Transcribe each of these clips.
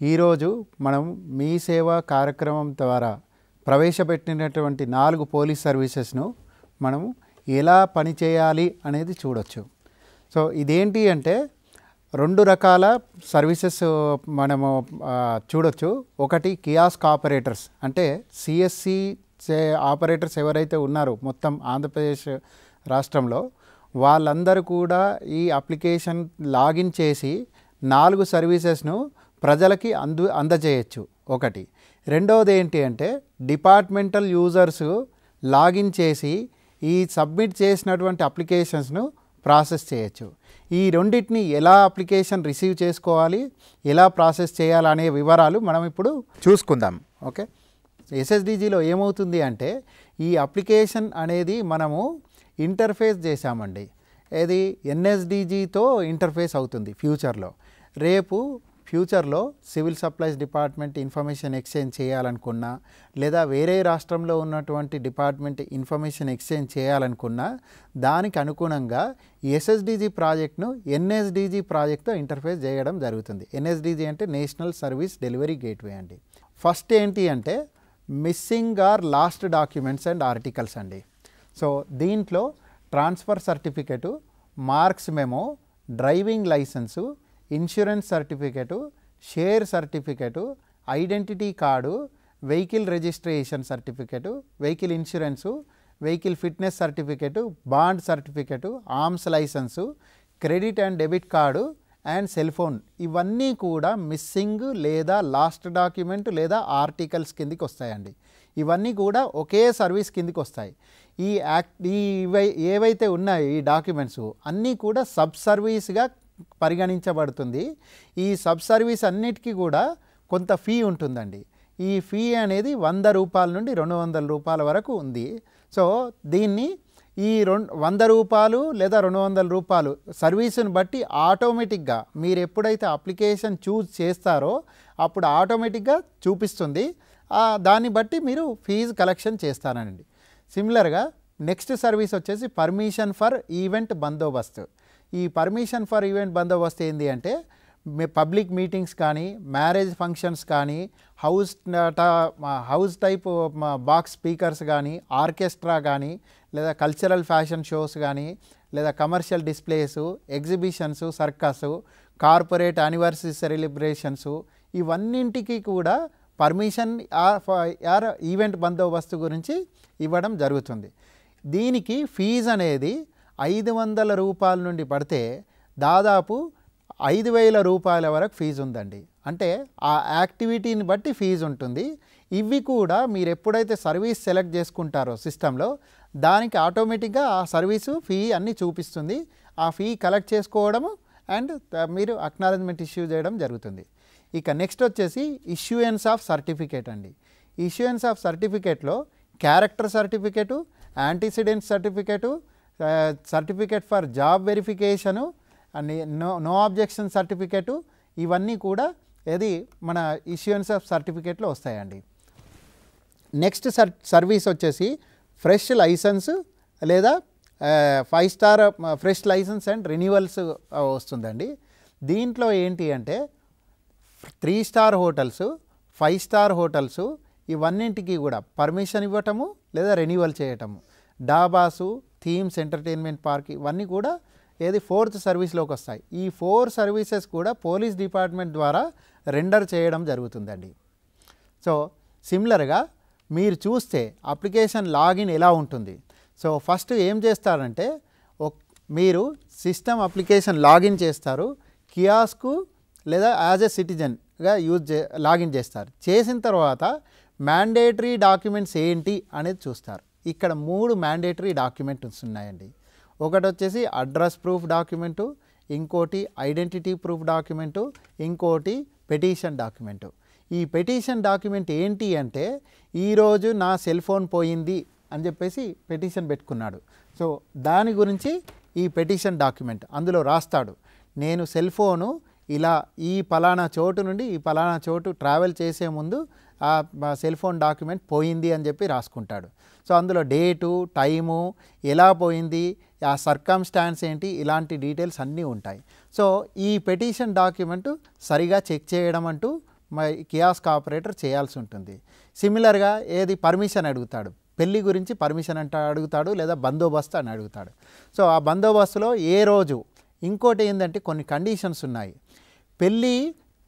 ఈరోజు మనం మీ సేవా కార్యక్రమం ద్వారా ప్రవేశపెట్టినటువంటి 4 పోలీస్ సర్వీసెస్ను మనం ఎలా పనిచేయాలి అనేది చూడొచ్చు. సో ఇదేంటి అంటే 2 రకాల సర్వీసెస్ మనము చూడొచ్చు. ఒకటి కియాస్క్ ఆపరేటర్స్, అంటే సిఎస్సి ఆపరేటర్స్ ఎవరైతే ఉన్నారో మొత్తం ఆంధ్రప్రదేశ్ రాష్ట్రంలో వాళ్ళందరూ కూడా ఈ అప్లికేషన్ లాగిన్ చేసి 4 సర్వీసెస్ను ప్రజలకి అందజేయచ్చు. ఒకటి. రెండవది ఏంటి అంటే డిపార్ట్మెంటల్ యూజర్స్ లాగిన్ చేసి ఈ సబ్మిట్ చేసినటువంటి అప్లికేషన్స్ను ప్రాసెస్ చేయొచ్చు. ఈ రెండింటిని ఎలా అప్లికేషన్ రిసీవ్ చేసుకోవాలి, ఎలా ప్రాసెస్ చేయాలనే వివరాలు మనం ఇప్పుడు చూసుకుందాం. ఓకే, ఎస్ఎస్డిజిలో ఏమవుతుంది అంటే ఈ అప్లికేషన్ అనేది మనము ఇంటర్ఫేస్ చేశామండి. ఇది ఎన్ఎస్డిజితో ఇంటర్ఫేస్ అవుతుంది ఫ్యూచర్లో. రేపు ఫ్యూచర్లో civil supplies department information exchange చేయాలనుకున్నా, లేదా వేరే రాష్ట్రంలో ఉన్నటువంటి డిపార్ట్మెంట్ ఇన్ఫర్మేషన్ ఎక్స్చేంజ్ చేయాలనుకున్నా దానికి అనుగుణంగా ఎస్ఎస్డిజి ప్రాజెక్ట్ను ఎన్ఎస్డిజి ప్రాజెక్ట్తో ఇంటర్ఫేస్ చేయడం జరుగుతుంది. ఎన్ఎస్డిజి అంటే నేషనల్ సర్వీస్ డెలివరీ గేట్వే అండి. ఫస్ట్ ఏంటి అంటే missing are last documents and articles అండి. సో దీంట్లో transfer certificate, marks memo, driving licence, insurance certificate, share certificate, identity card, vehicle registration certificate, vehicle insurance, vehicle fitness certificate, bond certificate, arms licence, credit and debit card and cell phone, ఇవన్నీ కూడా missing లేదా last document లేదా articles కిందికి వస్తాయండి. ఇవన్నీ కూడా ఒకే service కిందికి వస్తాయి. ఏవైతే ఉన్నాయో ఈ డాక్యుమెంట్స్ అన్నీ కూడా సబ్ సర్వీస్గా పరిగణించబడుతుంది. ఈ సబ్ సర్వీస్ అన్నిటికీ కూడా కొంత ఫీ ఉంటుందండి. ఈ ఫీ అనేది 100 రూపాయల నుండి 200 రూపాయల వరకు ఉంది. సో దీన్ని ఈ 100 రూపాయలు లేదా 200 రూపాయలు సర్వీసును బట్టి ఆటోమేటిక్గా మీరు ఎప్పుడైతే అప్లికేషన్ చూజ్ చేస్తారో అప్పుడు ఆటోమేటిక్గా చూపిస్తుంది. దాన్ని బట్టి మీరు ఫీజు కలెక్షన్ చేస్తానండి. సిమిలర్గా నెక్స్ట్ సర్వీస్ వచ్చేసి పర్మిషన్ ఫర్ ఈవెంట్ బందోబస్తు. ఈ పర్మిషన్ ఫర్ ఈవెంట్ బందోబస్తు ఏంటి అంటే పబ్లిక్ మీటింగ్స్ కానీ, మ్యారేజ్ ఫంక్షన్స్ కానీ, హౌస్ టైప్ బాక్స్ స్పీకర్స్ కానీ, ఆర్కెస్ట్రా కానీ, లేదా కల్చరల్ ఫ్యాషన్ షోస్ కానీ, లేదా commercial displays, exhibitions, circus, corporate anniversary celebrations, ఇవన్నింటికి కూడా పర్మిషన్ ఆర్ ఈవెంట్ బందోబస్తు గురించి ఇవ్వడం జరుగుతుంది. దీనికి ఫీజు అనేది 500 రూపాయల నుండి పడితే దాదాపు 5000 రూపాయల వరకు ఫీజు ఉందండి. అంటే ఆ యాక్టివిటీని బట్టి ఫీజు ఉంటుంది. ఇవి కూడా మీరు ఎప్పుడైతే సర్వీస్ సెలెక్ట్ చేసుకుంటారో సిస్టంలో దానికి ఆటోమేటిక్గా ఆ సర్వీసు ఫీ అన్నీ చూపిస్తుంది. ఆ ఫీ కలెక్ట్ చేసుకోవడము అండ్ మీరు అక్నాలెడ్జ్మెంట్ ఇష్యూ చేయడం జరుగుతుంది. ఇక నెక్స్ట్ వచ్చేసి ఇష్యూయన్స్ ఆఫ్ సర్టిఫికేట్ అండి. ఇష్యూయన్స్ ఆఫ్ సర్టిఫికేట్లో character certificate, antecedent certificate, certificate for job verification, no objection certificate, ఇవన్నీ కూడా ఇది మన ఇష్యూయన్స్ ఆఫ్ సర్టిఫికేట్లో వస్తాయండి. నెక్స్ట్ సర్వీస్ వచ్చేసి ఫ్రెష్ లైసెన్స్ లేదా 5 star fresh licence and renewals వస్తుందండి. దీంట్లో ఏంటి అంటే 3 స్టార్ హోటల్స్, 5 స్టార్ హోటల్స్, ఇవన్నింటికి కూడా పర్మిషన్ ఇవ్వటము లేదా రెన్యువల్ చేయటము. డాబాసు, థీమ్స్, ఎంటర్టైన్మెంట్ పార్క్, ఇవన్నీ కూడా 4th సర్వీస్లోకి వస్తాయి. ఈ 4 సర్వీసెస్ కూడా పోలీస్ డిపార్ట్మెంట్ ద్వారా రెండర్ చేయడం జరుగుతుందండి. సో సిమిలర్గా మీరు చూస్తే అప్లికేషన్ లాగిన్ ఎలా ఉంటుంది. సో ఫస్ట్ ఏం చేస్తారంటే మీరు సిస్టమ్ అప్లికేషన్ లాగిన్ చేస్తారు, కియాస్కు లేదా యాజ్ ఎ సిటిజన్గా లాగిన్ చేస్తారు. చేసిన తర్వాత మ్యాండేటరీ డాక్యుమెంట్స్ ఏంటి అనేది చూస్తారు. ఇక్కడ 3 మ్యాండేటరీ డాక్యుమెంట్స్ ఉన్నాయండి. ఒకటి వచ్చేసి అడ్రస్ ప్రూఫ్ డాక్యుమెంటు, ఇంకోటి ఐడెంటిటీ ప్రూఫ్ డాక్యుమెంటు, ఇంకోటి పెటిషన్ డాక్యుమెంటు. ఈ పెటిషన్ డాక్యుమెంట్ ఏంటి అంటే ఈరోజు నా సెల్ ఫోన్ పోయింది అని చెప్పేసి పెటిషన్ పెట్టుకున్నాడు. సో దాని గురించి ఈ పెటిషన్ డాక్యుమెంట్ అందులో రాస్తాడు, నేను సెల్ ఫోను ఇలా ఈ పలానా చోటు నుండి ఈ పలానా చోటు ట్రావెల్ చేసే ముందు ఆ సెల్ ఫోన్ డాక్యుమెంట్ పోయింది అని చెప్పి రాసుకుంటాడు. సో అందులో డేటు, టైము, ఎలా పోయింది, ఆ సర్కమ్స్టాన్స్ ఏంటి, ఇలాంటి డీటెయిల్స్ అన్నీ ఉంటాయి. సో ఈ పెటిషన్ డాక్యుమెంట్ సరిగా చెక్ చేయడం అంటూ కియాస్క్ ఆపరేటర్ చేయాల్సి ఉంటుంది. సిమిలర్గా ఏది పర్మిషన్ అడుగుతాడు, పెళ్లి గురించి పర్మిషన్ అంటే అడుగుతాడు, లేదా బందోబస్తు అని అడుగుతాడు. సో ఆ బందోబస్తులో ఏ రోజు, ఇంకోటి ఏంటంటే కొన్ని కండిషన్స్ ఉన్నాయి. పెళ్ళి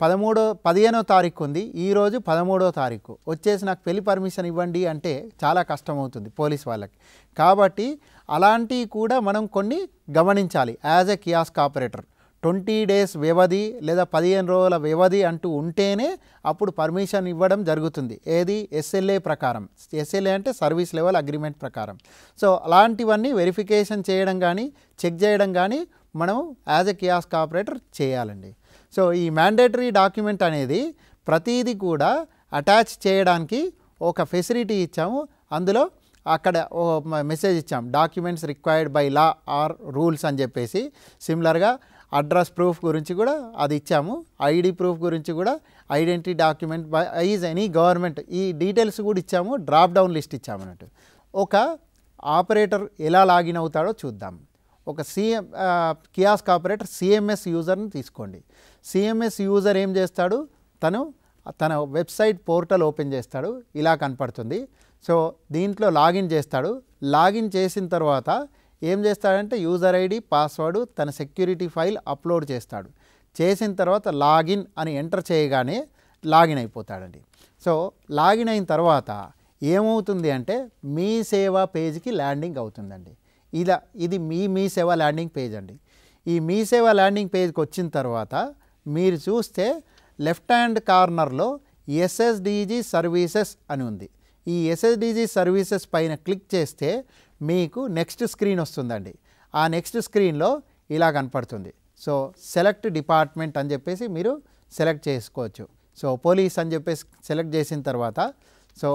15వ తారీఖు ఉంది, ఈరోజు 13వ తారీఖు వచ్చేసి నాకు పెళ్లి పర్మిషన్ ఇవ్వండి అంటే చాలా కష్టమవుతుంది పోలీస్ వాళ్ళకి. కాబట్టి అలాంటివి కూడా మనం కొన్ని గమనించాలి. As a kiosk operator 20 days వ్యవధి లేదా 15 రోజుల వ్యవధి అంటూ ఉంటేనే అప్పుడు పర్మిషన్ ఇవ్వడం జరుగుతుంది. ఏది SLA ప్రకారం. SLA అంటే సర్వీస్ లెవెల్ అగ్రిమెంట్ ప్రకారం. సో అలాంటివన్నీ వెరిఫికేషన్ చేయడం కానీ చెక్ చేయడం కానీ మనం యాజ్ ఎ కియాస్క్ ఆపరేటర్ చేయాలండి. సో ఈ మ్యాండేటరీ డాక్యుమెంట్ అనేది ప్రతిదీ కూడా అటాచ్ చేయడానికి ఒక ఫెసిలిటీ ఇచ్చాము. అందులో అక్కడ మెసేజ్ ఇచ్చాం, documents required by law or rules అని చెప్పేసి. సిమిలర్గా అడ్రస్ ప్రూఫ్ గురించి కూడా అది ఇచ్చాము, ID ప్రూఫ్ గురించి కూడా, identity document by is any government, ఈ డీటెయిల్స్ కూడా ఇచ్చాము. డ్రాప్ డౌన్ లిస్ట్ ఇచ్చాము అన్నట్టు. ఒక ఆపరేటర్ ఎలా లాగిన్ అవుతాడో చూద్దాం. ఒక కియాస్క్ ఆపరేటర్ CMS యూజర్ని తీసుకోండి. CMS యూజర్ ఏం చేస్తాడు, తన వెబ్సైట్ పోర్టల్ ఓపెన్ చేస్తాడు, ఇలా కనపడుతుంది. సో దీంట్లో లాగిన్ చేస్తాడు. లాగిన్ చేసిన తర్వాత ఏం చేస్తాడంటే యూజర్ ID, పాస్వర్డ్, తన సెక్యూరిటీ ఫైల్ అప్లోడ్ చేస్తాడు. చేసిన తర్వాత లాగిన్ అని ఎంటర్ చేయగానే లాగిన్ అయిపోతాడండి. సో లాగిన్ అయిన తర్వాత ఏమవుతుంది అంటే మీ సేవ పేజ్కి ల్యాండింగ్ అవుతుందండి. ఇది మీ సేవ ల్యాండింగ్ పేజ్ అండి. ఈ మీ సేవ ల్యాండింగ్ పేజ్కి వచ్చిన తర్వాత మీరు చూస్తే లెఫ్ట్ హ్యాండ్ కార్నర్లో SSDG సర్వీసెస్ అని ఉంది. ఈ SSDG సర్వీసెస్ పైన క్లిక్ చేస్తే మీకు నెక్స్ట్ స్క్రీన్ వస్తుందండి. ఆ నెక్స్ట్ స్క్రీన్లో ఇలా కనపడుతుంది. సో సెలెక్ట్ డిపార్ట్మెంట్ అని చెప్పేసి మీరు సెలెక్ట్ చేసుకోవచ్చు. సో పోలీస్ అని చెప్పేసి సెలెక్ట్ చేసిన తర్వాత సో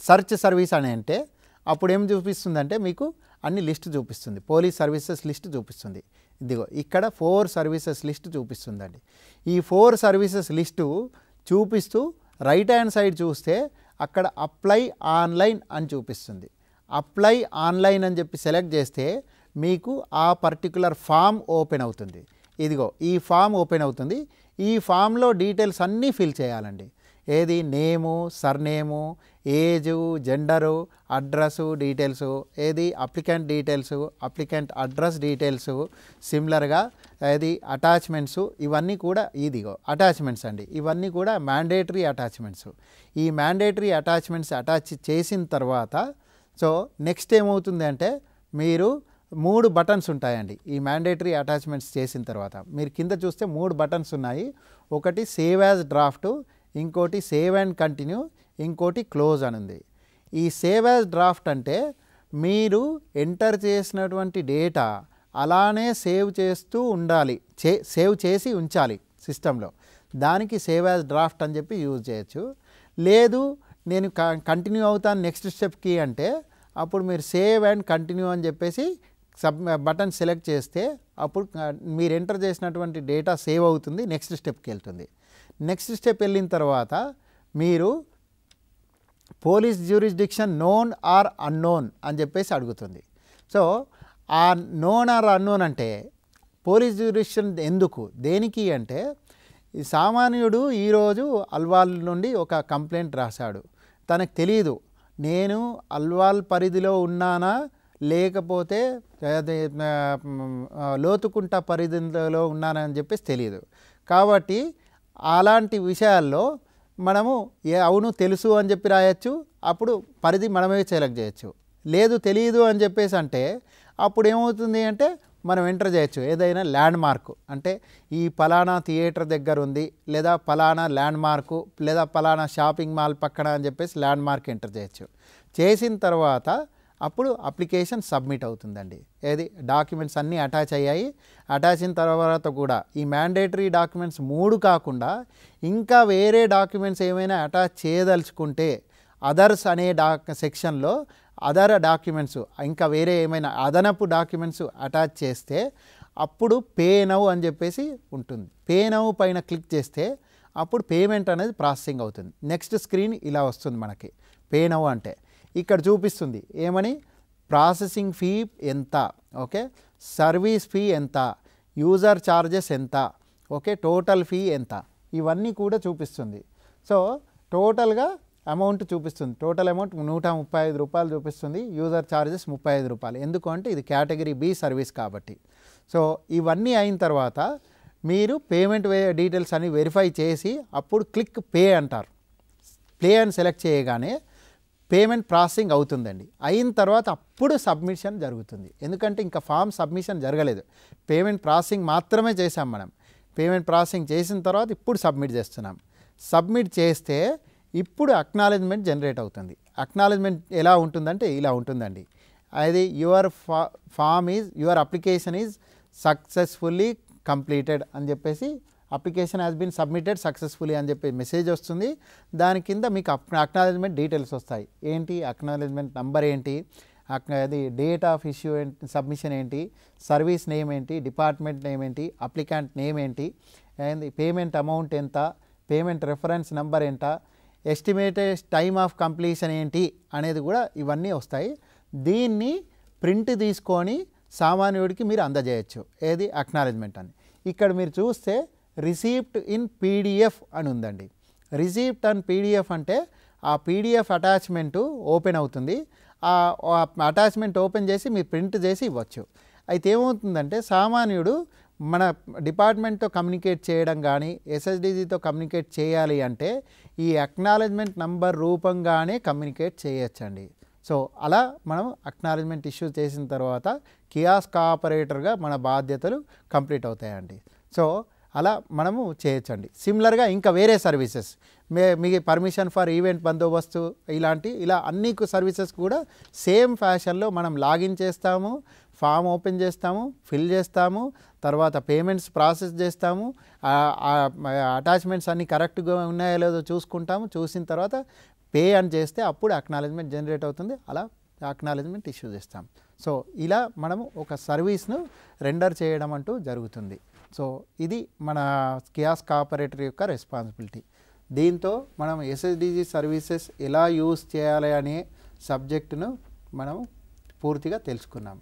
సర్చ్ సర్వీస్ అని అంటే అప్పుడు ఏం చూపిస్తుందంటే మీకు అన్ని లిస్ట్ చూపిస్తుంది, పోలీస్ సర్వీసెస్ లిస్ట్ చూపిస్తుంది. ఇదిగో ఇక్కడ 4 సర్వీసెస్ లిస్ట్ చూపిస్తుందండి. ఈ 4 సర్వీసెస్ లిస్టు చూపిస్తూ రైట్ హ్యాండ్ సైడ్ చూస్తే అక్కడ అప్లై ఆన్లైన్ అని చూపిస్తుంది. అప్లై ఆన్లైన్ అని చెప్పి సెలెక్ట్ చేస్తే మీకు ఆ పర్టికులర్ ఫామ్ ఓపెన్ అవుతుంది. ఇదిగో ఈ ఫామ్ ఓపెన్ అవుతుంది. ఈ ఫామ్లో డీటెయిల్స్ అన్నీ ఫిల్ చేయాలండి. ఏది name, surname, age, gender, address details, ఏది applicant details, applicant address details, సిమిలర్గా ఏది అటాచ్మెంట్స్, ఇవన్నీ కూడా ఇదిగో అటాచ్మెంట్స్ అండి. ఇవన్నీ కూడా మ్యాండేటరీ అటాచ్మెంట్స్. ఈ మ్యాండేటరీ అటాచ్మెంట్స్ అటాచ్ చేసిన తర్వాత సో నెక్స్ట్ ఏమవుతుంది అంటే మీరు 3 బటన్స్ ఉంటాయండి. ఈ మ్యాండేటరీ అటాచ్మెంట్స్ చేసిన తర్వాత మీరు కింద చూస్తే 3 బటన్స్ ఉన్నాయి. ఒకటి సేవ్ యాజ్ డ్రాఫ్ట్, ఇంకోటి సేవ్ అండ్ కంటిన్యూ, ఇంకోటి క్లోజ్ అని ఉంది. ఈ సేవ్ యాజ్ డ్రాఫ్ట్ అంటే మీరు ఎంటర్ చేసినటువంటి డేటా అలానే సేవ్ చేస్తూ ఉండాలి, సేవ్ చేసి ఉంచాలి సిస్టంలో. దానికి సేవ్ యాజ్ డ్రాఫ్ట్ అని చెప్పి యూజ్ చేయొచ్చు. లేదు నేను కంటిన్యూ అవుతాను నెక్స్ట్ స్టెప్కి అంటే అప్పుడు మీరు సేవ్ అండ్ కంటిన్యూ అని చెప్పేసి బటన్ సెలెక్ట్ చేస్తే అప్పుడు మీరు ఎంటర్ చేసినటువంటి డేటా సేవ్ అవుతుంది, నెక్స్ట్ స్టెప్కి వెళ్తుంది. నెక్స్ట్ స్టెప్ వెళ్ళిన తర్వాత మీరు police jurisdiction known are unknown అని చెప్పేసి అడుగుతుంది. సో ఆ నోన్ ఆర్ అన్నోన్ అంటే పోలీస్ జ్యూరిస్డిక్షన్ ఎందుకు, దేనికి అంటే ఈ సామాన్యుడు ఈరోజు అల్వాల్ నుండి ఒక కంప్లైంట్ రాశాడు. తనకు తెలియదు నేను అల్వాల్ పరిధిలో ఉన్నానా లేకపోతే లోతుకుంట పరిధిలో ఉన్నానని చెప్పేసి తెలియదు. కాబట్టి అలాంటి విషయాల్లో మనము అవును తెలుసు అని చెప్పి రాయొచ్చు, అప్పుడు పరిధి మనమే సెలెక్ట్ చేయొచ్చు. లేదు తెలియదు అని చెప్పేసి అంటే అప్పుడు ఏమవుతుంది అంటే మనం ఎంటర్ చేయొచ్చు ఏదైనా ల్యాండ్ మార్క్, అంటే ఈ పలానా థియేటర్ దగ్గర ఉంది, లేదా పలానా ల్యాండ్ మార్కు, లేదా పలానా షాపింగ్ మాల్ పక్కన అని చెప్పేసి ల్యాండ్ మార్క్ ఎంటర్ చేయొచ్చు. చేసిన తర్వాత అప్పుడు అప్లికేషన్ సబ్మిట్ అవుతుందండి. ఏది డాక్యుమెంట్స్ అన్నీ అటాచ్ అయ్యాయి. అటాచ్ అయిన తర్వాత కూడా ఈ మ్యాండేటరీ డాక్యుమెంట్స్ 3 కాకుండా ఇంకా వేరే డాక్యుమెంట్స్ ఏమైనా అటాచ్ చేయదలుచుకుంటే అదర్స్ అనే సెక్షన్లో అదర్ డాక్యుమెంట్స్ ఇంకా వేరే ఏమైనా అదనపు డాక్యుమెంట్స్ అటాచ్ చేస్తే అప్పుడు పే నౌ అని చెప్పేసి ఉంటుంది. పే నౌ పైన క్లిక్ చేస్తే అప్పుడు పేమెంట్ అనేది ప్రాసెసింగ్ అవుతుంది. నెక్స్ట్ స్క్రీన్ ఇలా వస్తుంది మనకి. పే నౌ అంటే ఇక్కడ చూపిస్తుంది ఏమని, ప్రాసెసింగ్ ఫీ ఎంత, ఓకే, సర్వీస్ ఫీ ఎంత, యూజర్ ఛార్జెస్ ఎంత, ఓకే, టోటల్ ఫీ ఎంత, ఇవన్నీ కూడా చూపిస్తుంది. సో టోటల్గా అమౌంట్ చూపిస్తుంది. టోటల్ అమౌంట్ ₹135 చూపిస్తుంది. User charges ₹35. ఎందుకు అంటే ఇది కేటగిరీ బి సర్వీస్ కాబట్టి. సో ఇవన్నీ అయిన తర్వాత మీరు పేమెంట్ డీటెయిల్స్ అని వెరిఫై చేసి అప్పుడు క్లిక్ పే అంటారు. ప్లే అని సెలెక్ట్ చేయగానే పేమెంట్ ప్రాసెసింగ్ అవుతుందండి. అయిన తర్వాత అప్పుడు సబ్మిషన్ జరుగుతుంది. ఎందుకంటే ఇంకా ఫామ్ సబ్మిషన్ జరగలేదు, పేమెంట్ ప్రాసెసింగ్ మాత్రమే చేసాం మనం. పేమెంట్ ప్రాసెసింగ్ చేసిన తర్వాత ఇప్పుడు సబ్మిట్ చేస్తున్నాం. సబ్మిట్ చేస్తే ఇప్పుడు అక్నాలెడ్జ్మెంట్ జనరేట్ అవుతుంది. అక్నాలెడ్జ్మెంట్ ఎలా ఉంటుందంటే ఇలా ఉంటుందండి. అది your application is successfully completed అని చెప్పేసి, application has been submitted successfully అని చెప్పి మెసేజ్ వస్తుంది. దాని కింద మీకు అక్నాలెడ్జ్మెంట్ డీటెయిల్స్ వస్తాయి. ఏంటి అక్నాలెడ్జ్మెంట్ నంబర్ ఏంటి, అది డేట్ ఆఫ్ ఇష్యూ ఏంటి, సబ్మిషన్ ఏంటి, సర్వీస్ నేమ్ ఏంటి, డిపార్ట్మెంట్ నేమ్ ఏంటి, అప్లికెంట్ నేమ్ ఏంటి, అండ్ పేమెంట్ అమౌంట్ ఎంత, పేమెంట్ రెఫరెన్స్ నెంబర్ ఎంత, ఎస్టిమేటెడ్ టైమ్ ఆఫ్ కంప్లీషన్ ఏంటి అనేది కూడా ఇవన్నీ వస్తాయి. దీన్ని ప్రింట్ తీసుకొని సామాన్యుడికి మీరు అందజేయచ్చు. ఏది అక్నాలెడ్జ్మెంట్ అని. ఇక్కడ మీరు చూస్తే రిసీప్ట్ ఇన్ పీడిఎఫ్ అని ఉందండి. రిసీప్ట్ అండ్ పీడిఎఫ్ అంటే ఆ పీడిఎఫ్ అటాచ్మెంటు ఓపెన్ అవుతుంది. ఆ అటాచ్మెంట్ ఓపెన్ చేసి మీరు ప్రింట్ చేసి ఇవ్వచ్చు. అయితే ఏమవుతుందంటే సామాన్యుడు మన డిపార్ట్మెంట్తో కమ్యూనికేట్ చేయడం కానీ ఎస్ఎస్డిజితో కమ్యూనికేట్ చేయాలి అంటే ఈ అక్నాలెడ్జ్మెంట్ నంబర్ రూపంగానే కమ్యూనికేట్ చేయొచ్చండి. సో అలా మనం అక్నాలెడ్జ్మెంట్ ఇష్యూ చేసిన తర్వాత కియాస్క్ ఆపరేటర్గా మన బాధ్యతలు కంప్లీట్ అవుతాయండి. సో అలా మనము చేయొచ్చండి. సిమిలర్గా ఇంకా వేరే సర్వీసెస్ మీకు పర్మిషన్ ఫర్ ఈవెంట్ బందోబస్తు ఇలా అన్ని సర్వీసెస్ కూడా సేమ్ ఫ్యాషన్లో మనం లాగిన్ చేస్తాము, ఫామ్ ఓపెన్ చేస్తాము, ఫిల్ చేస్తాము, తర్వాత పేమెంట్స్ ప్రాసెస్ చేస్తాము, అటాచ్మెంట్స్ అన్నీ కరెక్ట్గా ఉన్నాయో లేదో చూసుకుంటాము. చూసిన తర్వాత పే అని చేస్తే అప్పుడు అక్నాలెడ్జ్మెంట్ జనరేట్ అవుతుంది. అలా అక్నాలెడ్జ్మెంట్ ఇష్యూ చేస్తాం. సో ఇలా మనము ఒక సర్వీస్ను రెండర్ చేయడం అంటూ జరుగుతుంది. సో ఇది మన కియాస్క్ ఆపరేటర్ యొక్క రెస్పాన్సిబిలిటీ. దీంతో మనం ఎస్ఎస్డిజి సర్వీసెస్ ఎలా యూజ్ చేయాలి అనే సబ్జెక్టును మనం పూర్తిగా తెలుసుకున్నాం.